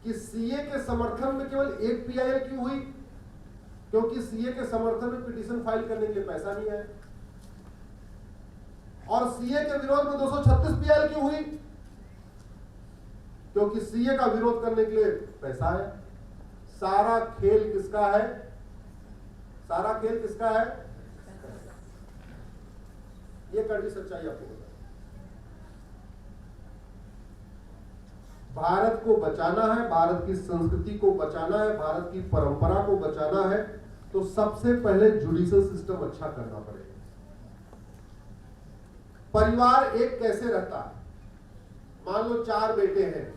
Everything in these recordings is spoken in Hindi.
कि सीए के समर्थन में केवल एक पीआईएल क्यों हुई? क्योंकि सीए के समर्थन में पिटीशन फाइल करने के लिए पैसा नहीं आया। और सीए के विरोध में 236 पीआईएल क्यों हुई? क्योंकि सीए का विरोध करने के लिए पैसा है। सारा खेल किसका है? सारा खेल किसका है? ये कड़ी सच्चाई आपको बता। भारत को बचाना है, भारत की संस्कृति को बचाना है, भारत की परंपरा को बचाना है, तो सबसे पहले जुडिशियल सिस्टम अच्छा करना पड़ेगा। परिवार एक कैसे रहता है? मान लो 4 बेटे हैं,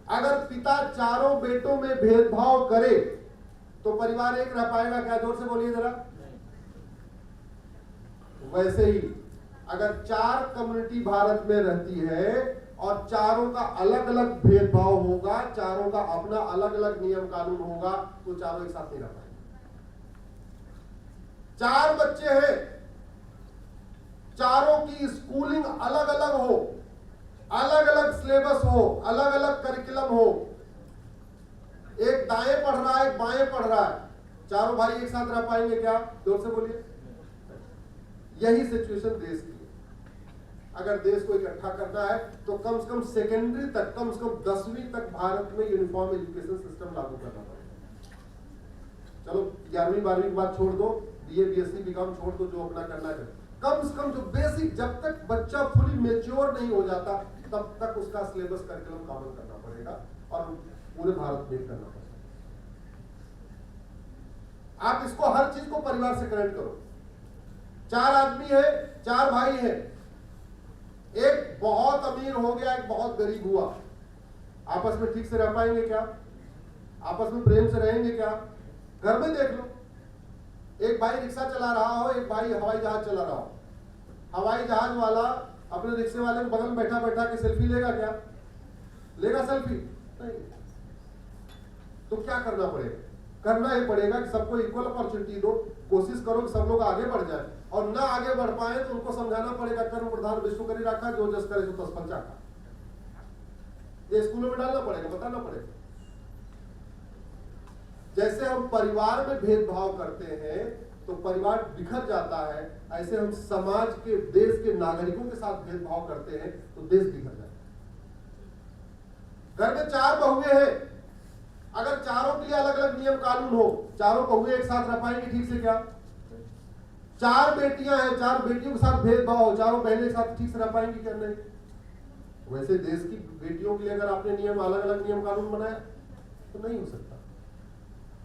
अगर पिता चारों बेटों में भेदभाव करे तो परिवार एक रह पाएगा क्या? जोर से बोलिए जरा। वैसे ही अगर 4 कम्युनिटी भारत में रहती है और चारों का अलग अलग भेदभाव होगा, चारों का अपना अलग अलग नियम कानून होगा, तो चारों एक साथ नहीं रह पाएंगे। 4 बच्चे हैं, चारों की स्कूलिंग अलग अलग हो, अलग अलग सिलेबस हो, अलग अलग करिकुलम हो, एक दाएं पढ़ रहा है, एक बाएं पढ़ रहा है, चारों भाई एक साथ रह पाएंगे क्या? जोर से बोलिए। यही सिचुएशन देश की है। अगर देश को इकट्ठा करना है तो कम से कम सेकेंडरी तक, कम से कम 10वीं तक भारत में यूनिफॉर्म एजुकेशन सिस्टम लागू करना पड़ेगा। चलो 11वीं 12वीं की बात छोड़ दो, बीए बीएससी बीकॉम छोड़ दो, जो अपना करना है। कम से कम जो बेसिक, जब तक बच्चा फुली मेच्योर नहीं हो जाता तब तक उसका सिलेबस करिकुलम कॉमन करना पड़ेगा और पूरे भारत में करना पड़ेगा। आप इसको हर चीज को परिवार से कनेक्ट करो। 4 आदमी है, 4 भाई है, एक बहुत अमीर हो गया, एक बहुत गरीब हुआ, आपस में ठीक से रह पाएंगे क्या? आपस में प्रेम से रहेंगे क्या? घर में देख लो, एक भाई रिक्शा चला रहा हो, एक भाई हवाई जहाज चला रहा हो। हवाई जहाज वाला अपने रिक्शे वाले के बगल में बैठा बैठा के सेल्फी लेगा क्या? लेगा सेल्फी? नहीं। तो क्या करना पड़ेगा? करना ही पड़ेगा कि सबको इक्वल अपॉर्चुनिटी दो, कोशिश करो कि सब लोग आगे बढ़ जाए, और ना आगे बढ़ पाए तो उनको समझाना पड़ेगा कर्म प्रधान विश्व करी रखा, जो जस करे सो तस फल चाखा। ये स्कूलों में डालना पड़ेगा, बताना पड़ेगा। जैसे हम परिवार में भेदभाव करते हैं तो परिवार बिखर जाता है, ऐसे हम समाज के, देश के नागरिकों के साथ भेदभाव करते हैं तो देश बिखर जाता है। घर में 4 बहुएं हैं, अगर चारों के लिए अलग अलग नियम कानून हो, चारों बहुएं एक साथ रह पाएंगे ठीक से क्या? 4 बेटियां हैं, 4 बेटियों के साथ भेदभाव हो, चारों बहनें एक साथ ठीक से रह पाएंगी क्या? नहीं। वैसे देश की बेटियों के लिए अगर आपने नियम, अलग अलग नियम कानून बनाया तो नहीं हो सकता।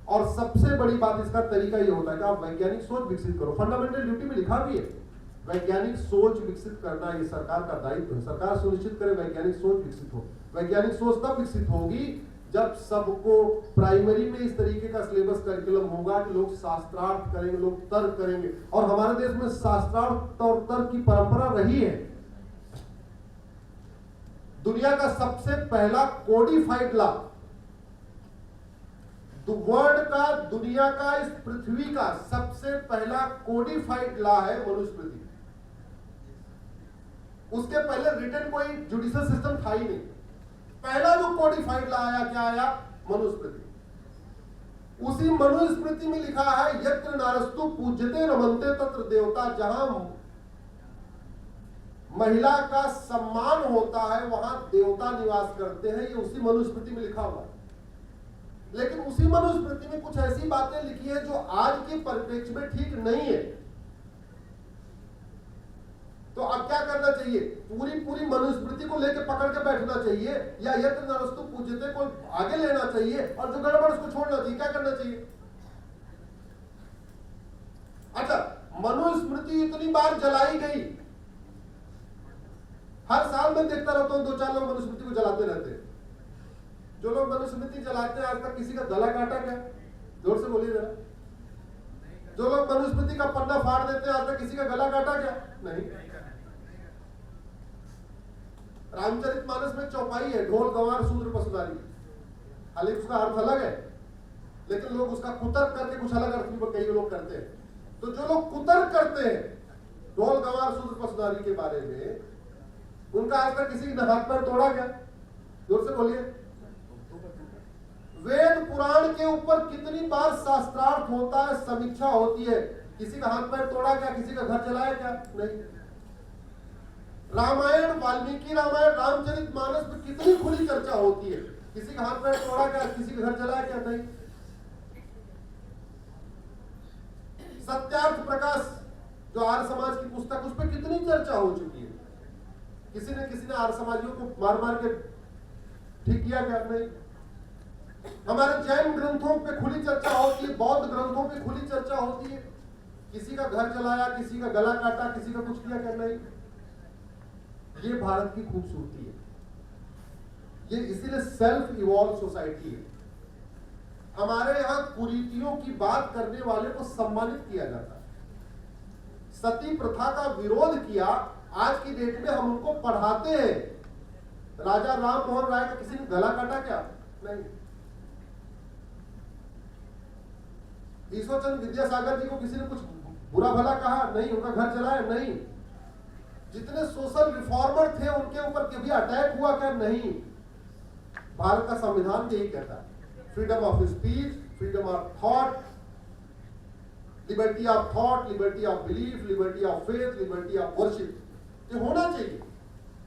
और सबसे बड़ी बात इसका तरीका ये होता है कि आप वैज्ञानिक सोच विकसित करो। फंडामेंटल ड्यूटी में लिखा भी है, वैज्ञानिक सोच विकसित करना ये सरकार का दायित्व है। सरकार सुनिश्चित करे वैज्ञानिक सोच विकसित हो। वैज्ञानिक सोच तब विकसित होगी जब सबको प्राइमरी में इस तरीके का सिलेबस करिकुलम होगा कि लोग शास्त्रार्थ करेंगे, लोग तर्क करेंगे। और हमारे देश में शास्त्रार्थ और तर्क की परंपरा रही है। दुनिया का सबसे पहला कोडिफाइड लॉ, वर्ल्ड का, दुनिया का, इस पृथ्वी का सबसे पहला कोडिफाइड लॉ है मनुस्मृति। उसके पहले रिटन कोई जुडिशियल सिस्टम था ही नहीं। पहला जो कोडिफाइड लॉ आया, क्या आया? मनुस्मृति। उसी मनुस्मृति में लिखा है यत्र नारस्तु पूज्यते रमन्ते तत्र देवता। जहां महिला का सम्मान होता है वहां देवता निवास करते हैं। ये उसी मनुस्मृति में लिखा हुआ है। लेकिन उसी मनुस्मृति में कुछ ऐसी बातें लिखी है जो आज के परिप्रेक्ष्य में ठीक नहीं है। तो अब क्या करना चाहिए? पूरी मनुस्मृति को लेकर पकड़ के बैठना चाहिए, या यत्र नरस्तु पूज्यते को आगे लेना चाहिए और जो गड़बड़ उसको छोड़ना चाहिए? क्या करना चाहिए? अच्छा, मनुस्मृति इतनी बार जलाई गई, हर साल मैं देखता रहता हूं 2-4 लोग मनुस्मृति को जलाते रहते हैं। जो लोग मनुस्मृति जलाते हैं आज तक किसी का गला काटा क्या? जोर से बोलिए जरा। जो लोग मनुस्मृति का पन्ना फाड़ देते हैं आज तक किसी का गला काटा क्या? नहीं। रामचरितमानस में चौपाई है, ढोल गंवार शूद्र पशुधारी। हालांकि उसका अर्थ अलग है, लेकिन लोग उसका कुतर्क करके कुछ अलग अर्थ में कई लोग करते हैं। तो जो लोग कुतर्क करते हैं ढोल गंवार शूद्र पशुधारी के बारे में, उनका आज तक किसी की हाथ पैर तोड़ा गया? जोर से बोलिए। वेद पुराण के ऊपर कितनी बार शास्त्रार्थ होता है, समीक्षा होती है। किसी का हाथ पैर तोड़ा क्या, किसी का घर जलाया क्या? नहीं। रामायण, वाल्मीकि रामायण, रामचरितमानस में कितनी खुली चर्चा होती है। किसी का हाथ पैर तोड़ा क्या, किसी का घर जलाया क्या? नहीं। सत्यार्थ प्रकाश जो आर्य समाज की पुस्तक, उस पर कितनी चर्चा हो चुकी है। किसी ने आर्य समाजियों को मार मार के ठीक किया क्या? नहीं। हमारे जैन ग्रंथों पे खुली चर्चा होती है, बौद्ध ग्रंथों पे खुली चर्चा होती है। किसी का घर जलाया, किसी का गला काटा, किसी का कुछ किया क्या? नहीं। ये भारत की खूबसूरती है। ये इसीलिए सेल्फ इवॉल्व सोसाइटी है। हमारे यहां कुरीतियों की बात करने वाले को सम्मानित किया जाता है। सती प्रथा का विरोध किया, आज की डेट में हम उनको पढ़ाते हैं। राजा राम मोहन राय का किसी ने गला काटा क्या? नहीं। ईश्वरचंद्र विद्यासागर जी को किसी ने कुछ बुरा भला कहा? नहीं। उनका घर जलाया? नहीं। जितने सोशल रिफॉर्मर थे उनके ऊपर कभी अटैक हुआ क्या? नहीं। भारत का संविधान यही कहता है, freedom of speech, freedom of thought, liberty of thought, liberty of belief, liberty of faith, liberty of worship. ये होना चाहिए,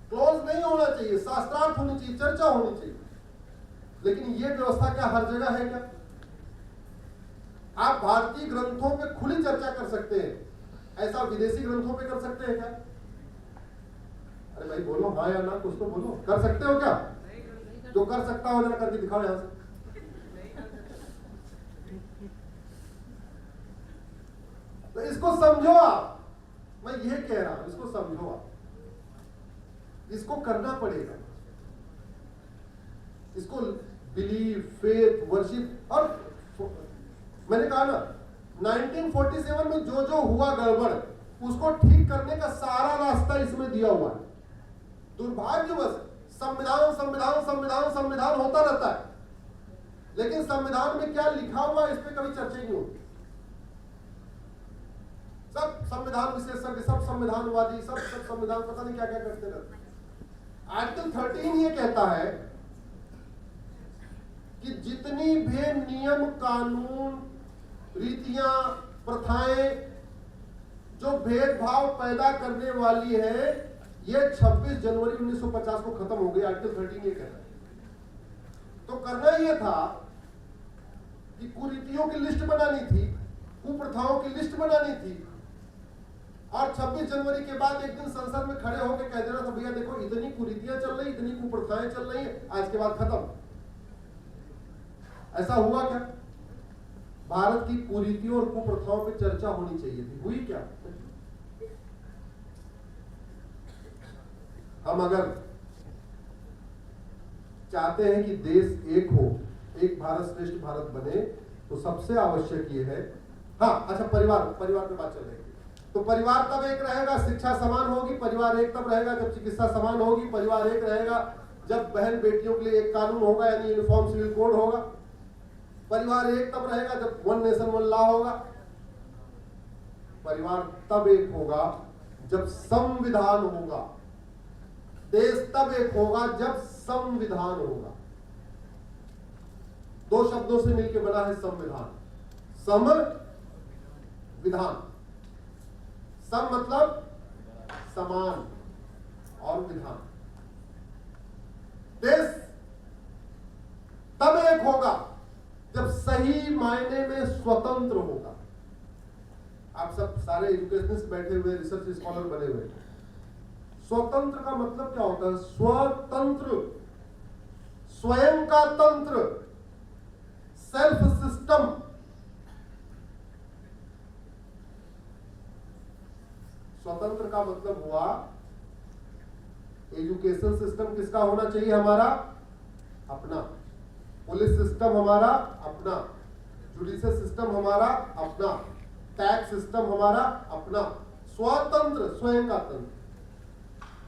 क्लोज नहीं होना चाहिए, शास्त्रार्थ होनी चाहिए, चर्चा होनी चाहिए। लेकिन ये व्यवस्था क्या हर जगह है क्या? आप भारतीय ग्रंथों पे खुली चर्चा कर सकते हैं, ऐसा विदेशी ग्रंथों पे कर सकते हैं क्या? अरे भाई बोलो हाँ या ना, कुछ तो बोलो। कर सकते हो क्या? जो कर सकता हो जरा करके दिखाओ यहां से। तो इसको समझो आप, मैं ये कह रहा हूं, इसको समझो आप, इसको करना पड़ेगा। इसको बिलीव, फेथ, वर्शिप। और मैंने कहा ना 1947 में जो हुआ गड़बड़, उसको ठीक करने का सारा रास्ता इसमें दिया हुआ है। दुर्भाग्यवश संविधान संविधान संविधान संविधान होता रहता है, लेकिन संविधान में क्या लिखा हुआ है इस पे कभी चर्चा नहीं होती। सब संविधान विशेषज्ञ, सब संविधानवादी, सब संविधान पता नहीं क्या क्या करते रहते। आर्टिकल 13 ये कहता है कि जितनी भी नियम, कानून, रीतियां, प्रथाएं जो भेदभाव पैदा करने वाली है, ये 26 जनवरी 1950 को खत्म हो गई। आर्टिकल 13 ये कहता है। तो करना यह था कि कुरीतियों की लिस्ट बनानी थी, कुप्रथाओं की लिस्ट बनानी थी, और 26 जनवरी के बाद एक दिन संसद में खड़े होकर कह देना था, भैया देखो इतनी कुरीतियां चल रही, इतनी कुप्रथाएं चल रही है, आज के बाद खत्म। ऐसा हुआ क्या? भारत की कुरीतियों और कुप्रथाओं पे चर्चा होनी चाहिए थी, हुई क्या? हम अगर चाहते हैं कि देश एक हो, एक भारत श्रेष्ठ भारत बने, तो सबसे आवश्यक ये है, हाँ अच्छा, परिवार पे बात चल रही है। तो परिवार तब एक रहेगा, शिक्षा समान होगी। परिवार एक तब रहेगा जब चिकित्सा समान होगी। परिवार एक रहेगा जब बहन बेटियों के लिए एक कानून होगा, यानी यूनिफॉर्म सिविल कोड होगा। परिवार एक तब रहेगा जब वन नेशन वन लॉ होगा। परिवार तब एक होगा जब संविधान होगा। देश तब एक होगा जब संविधान होगा। दो शब्दों से मिलकर बना है संविधान। सम विधान। सम मतलब समान और विधान। देश तब एक होगा जब सही मायने में स्वतंत्र होगा। आप सब सारे एजुकेशनिस्ट बैठे हुए, रिसर्च स्कॉलर बने हुए। स्वतंत्र का मतलब क्या होता है? स्वतंत्र, स्वयं का तंत्र, सेल्फ सिस्टम। स्वतंत्र का मतलब हुआ एजुकेशन सिस्टम किसका होना चाहिए? हमारा अपना। पुलिस सिस्टम हमारा अपना। जुडिशियल सिस्टम हमारा अपना। टैक्स सिस्टम हमारा अपना। स्वतंत्र, स्वयं का तंत्र।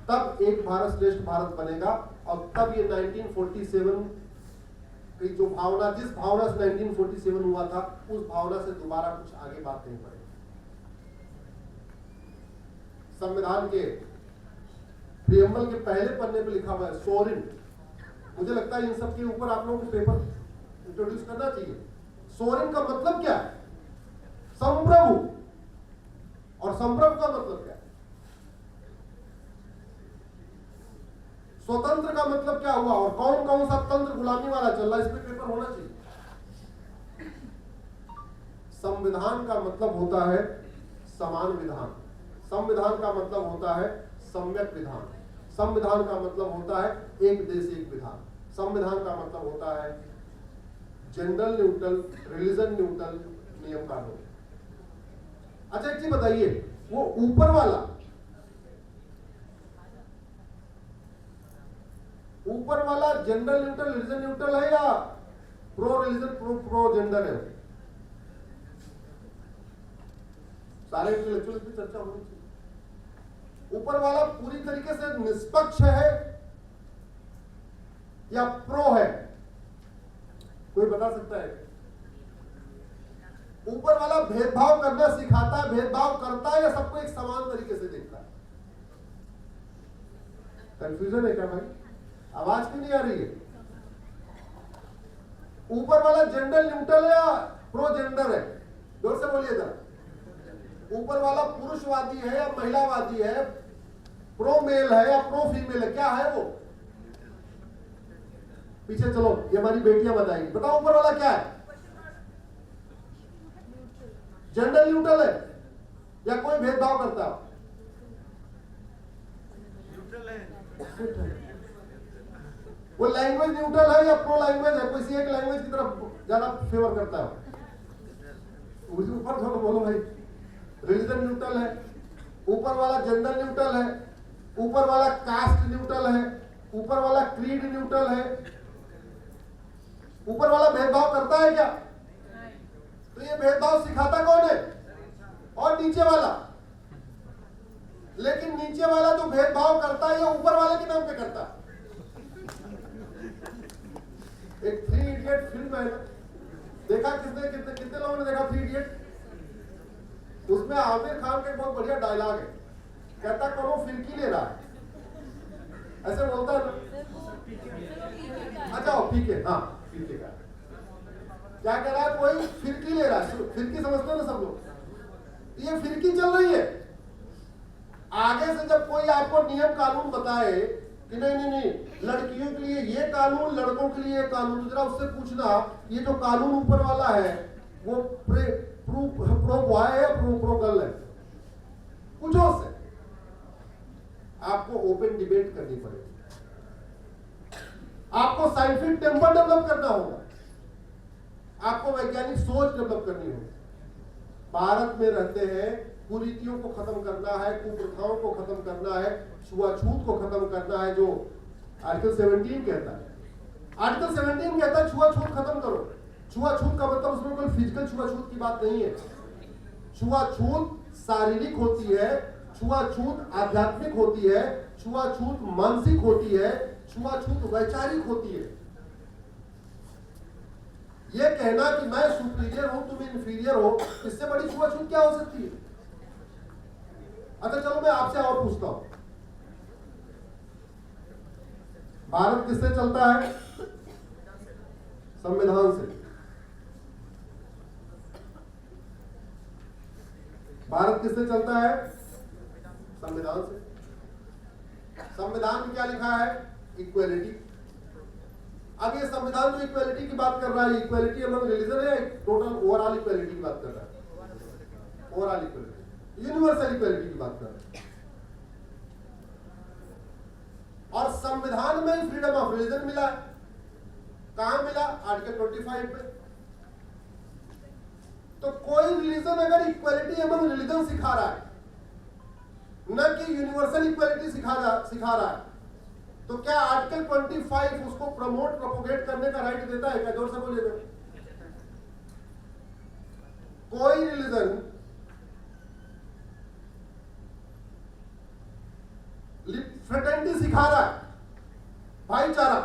तब एक भारत श्रेष्ठ भारत बनेगा। और तब ये 1947 की जो भावना, जिस भावना से 1947 हुआ था, उस भावना से दोबारा कुछ आगे बात नहीं पड़ेगी। संविधान के प्रियम्बल के पहले पन्ने पे लिखा हुआ है सोवरेन, मुझे लगता है इन सब के ऊपर आप लोगों को पेपर इंट्रोड्यूस करना चाहिए। सोरेन का मतलब क्या है? संप्रभु। और संप्रभु का मतलब क्या है? स्वतंत्र का मतलब क्या हुआ? और कौन कौन सा तंत्र गुलामी वाला चल रहा है, इस पे पेपर होना चाहिए। संविधान का मतलब होता है समान विधान, संविधान का मतलब होता है सम्यक विधान, संविधान का मतलब होता है एक देश एक विधान, संविधान का मतलब होता है जेंडर न्यूट्रल, रिलीजन न्यूट्रल नियम कानून। अच्छा एक चीज बताइए, वो ऊपर वाला जेंडर न्यूट्रल, रिलीजन न्यूट्रल है या प्रो रिलीजन प्रो जेंडर है? सारे इंटेलेक्चुअल की चर्चा होनी चाहिए। ऊपर वाला पूरी तरीके से निष्पक्ष है या प्रो है? कोई बता सकता है? ऊपर वाला भेदभाव करना सिखाता है, भेदभाव करता है या सबको एक समान तरीके से देखता है? कंफ्यूजन है क्या भाई? आवाज क्यों नहीं आ रही है? ऊपर वाला जेंडर न्यूट्रल है या प्रो जेंडर है? जोर से बोलिए जरा। ऊपर वाला पुरुषवादी है या महिलावादी है, प्रो मेल है या प्रो फीमेल है, क्या है वो? पीछे चलो, ये हमारी बेटियां बताएंगी। बताओ ऊपर वाला क्या है? जेंडर न्यूट्रल है या कोई भेदभाव करता है? न्यूट्रल है। वो लैंग्वेज न्यूट्रल है या प्रो लैंग्वेज है? किसी एक लैंग्वेज की तरफ ज्यादा फेवर करता है? मुझे ऊपर थोड़ा बोलो भाई। रिलीजन न्यूट्रल है, ऊपर वाला जेंडर न्यूट्रल है, ऊपर वाला कास्ट न्यूट्रल है, ऊपर वाला क्रीड न्यूट्रल है। ऊपर वाला भेदभाव करता है क्या? तो ये भेदभाव सिखाता कौन है? और नीचे वाला। लेकिन नीचे वाला जो भेदभाव करता है ये ऊपर वाले के नाम पे करता है। एक 3 इडियट फिल्म है, देखा कितने कितने कितने लोगों ने देखा 3 इडियट? उसमें आमिर खान का एक बहुत बढ़िया डायलॉग है, कहता कौन फिरकी ले रहा है, ऐसे बोलता है ना। अच्छा ठीक है, हाँ फिरकी का क्या कह रहा है? कोई फिरकी ले रहा है, फिरकी समझते हो ना सब लोग? ये फिरकी चल रही है। आगे से जब कोई आपको नियम कानून बताए कि नहीं नहीं नहीं लड़कियों के लिए ये कानून, लड़कों के लिए ये कानून, जरा उससे पूछना ये जो कानून ऊपर वाला है वो प्रो बॉय है या प्रो गर्ल है? पूछो उससे। आपको ओपन डिबेट करनी पड़ेगी, आपको साइंटिफिक टेम्पर डेवलप करना होगा, आपको वैज्ञानिक सोच डेवलप करनी होगी। भारत में रहते हैं, कुरीतियों को खत्म करना है, कुप्रथाओं को खत्म करना है, छुआछूत को खत्म करना है, जो आर्टिकल 17 कहता है। आर्टिकल 17 कहता है छुआछूत खत्म करो। छुआछूत का मतलब उसमें कोई फिजिकल छुआछूत की बात नहीं है। छुआछूत शारीरिक होती है, छुआछूत आध्यात्मिक होती है, छुआछूत मानसिक होती है, छुआछूत वैचारिक होती है। ये कहना कि मैं सुपीरियर हूं तुम इंफीरियर हो, इससे बड़ी छुआछूत क्या हो सकती है? अच्छा चलो मैं आपसे और पूछता हूं, भारत किससे चलता है? संविधान से। भारत किससे चलता है? संविधान से। संविधान में क्या लिखा है? इक्वेलिटी। अब ये संविधान जो इक्वेलिटी की बात कर रहा है, इक्वेलिटी अमंग रिलीजन है, टोटल ओवरऑल इक्वेलिटी की बात कर रहा है। ओवरऑल इक्वेलिटी, यूनिवर्सल इक्वेलिटी की बात कर रहा है। और संविधान में ही फ्रीडम ऑफ रिलीजन मिला है। कहां मिला? आर्टिकल 25 में। तो कोई रिलीजन अगर इक्वेलिटी अमंग रिलीजन सिखा रहा है, न कि यूनिवर्सल इक्वेलिटी सिखा रहा है, तो क्या आर्टिकल 25 उसको प्रमोट प्रोपोगेट करने का राइट देता है क्या? जोर से बोलिए। कोई रिलीजन फ्रेटर्निटी सिखा रहा है, भाईचारा,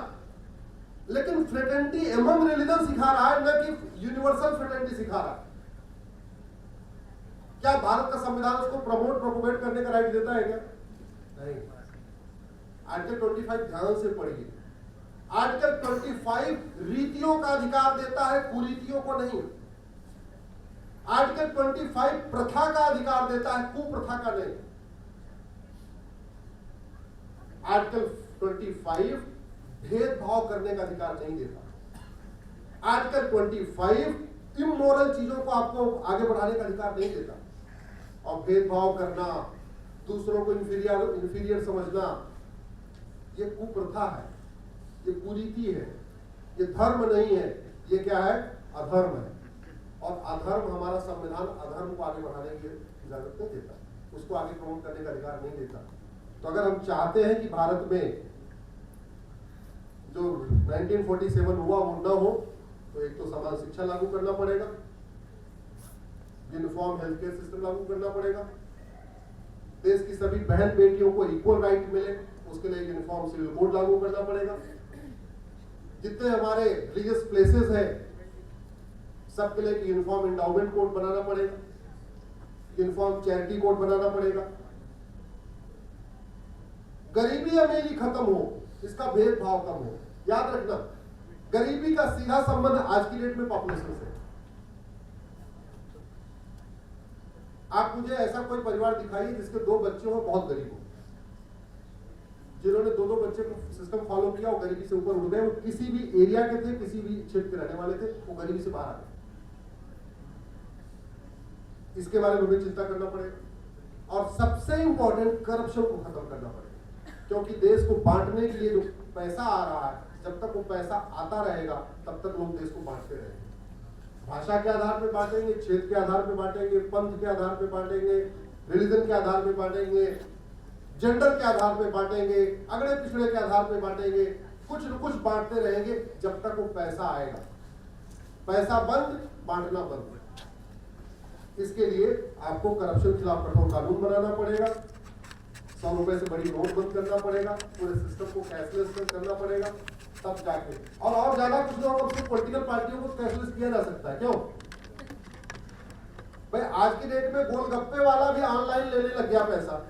लेकिन फ्रेटर्निटी एमंग रिलीजन सिखा रहा है, न कि यूनिवर्सल फ्रेटर्निटी सिखा रहा है। क्या भारत का संविधान उसको प्रमोट प्रोपोगेट करने का राइट देता है क्या? नहीं। आर्टिकल 25 ध्यान से पढ़िए, आर्टिकल 25 रीतियों का अधिकार देता है, कुरीतियों को नहीं। आर्टिकल 25 प्रथा का अधिकार देता है, कुप्रथा का नहीं। आर्टिकल 25 भेदभाव करने का अधिकार नहीं देता। आर्टिकल 25 इमोरल चीजों को आपको आगे बढ़ाने का अधिकार नहीं देता। और भेदभाव करना, दूसरों को इंफीरियर समझना, ये कुप्रथा है, ये कुरीति है, ये धर्म नहीं है, ये क्या है? अधर्म है। और अधर्म, हमारा संविधान अधर्म को आगे बढ़ाने की इजाजत नहीं देता, उसको आगे प्रमोट करने का अधिकार नहीं देता। तो अगर हम चाहते हैं कि भारत में जो 1947 हुआ वो न हो, तो एक तो समान शिक्षा लागू करना पड़ेगा, यूनिफॉर्म हेल्थ केयर सिस्टम लागू करना पड़ेगा, देश की सभी बहन बेटियों को इक्वल राइट मिले, उसके लिए यूनिफॉर्म सिविल कोड लागू करना पड़ेगा। जितने हमारे रिलीजियस प्लेसेस हैं सबके लिए यूनिफॉर्म एंडाउमेंट कोड बनाना पड़ेगा, यूनिफॉर्म चैरिटी कोड बनाना पड़ेगा। गरीबी अमीरी खत्म हो, इसका भेदभाव कम हो। याद रखना, गरीबी का सीधा संबंध आज की डेट में पॉपुलेशन से। आप मुझे ऐसा कोई परिवार दिखाइए जिसके 2 बच्चे हो, बहुत गरीब हो, जिन्होंने 2 बच्चे को सिस्टम फॉलो किया, वो गरीबी से ऊपर उठ गए। वो किसी भी एरिया के थे, किसी भी क्षेत्र के रहने वाले थे, वो गरीबी से बाहर आ गए। इसके बारे में हमें चिंता करना पड़ेगा। और सबसे इंपॉर्टेंट, करप्शन को खत्म करना पड़ेगा, क्योंकि देश को बांटने के लिए जो पैसा आ रहा है, जब तक वो पैसा आता रहेगा तब तक लोग देश को बांटते रहेंगे। भाषा के आधार पे बांटेंगे, क्षेत्र के आधार पे बांटेंगे, पंथ के आधार पे बांटेंगे, रिलीजन के आधार पे बांटेंगे, जेंडर के आधार पे बांटेंगे, अगड़े पिछड़े के आधार पे बांटेंगे, कुछ न कुछ बांटते रहेंगे जब तक वो पैसा आएगा। पैसा बंद, बांटना बंद। इसके लिए आपको करप्शन के खिलाफ कठोर कानून बनाना पड़ेगा, 100 रुपए से बड़ी नोट बंद करना पड़ेगा, पूरे सिस्टम को कैशलेस करना पड़ेगा, तब जाके। और ज्यादा कुछ लोगों को, सिर्फ पॉलिटिकल पार्टियों को कैशलेस किया जा सकता है। क्यों भाई? आज की डेट में गोलगप्पे वाला भी ऑनलाइन लेने लग गया पैसा।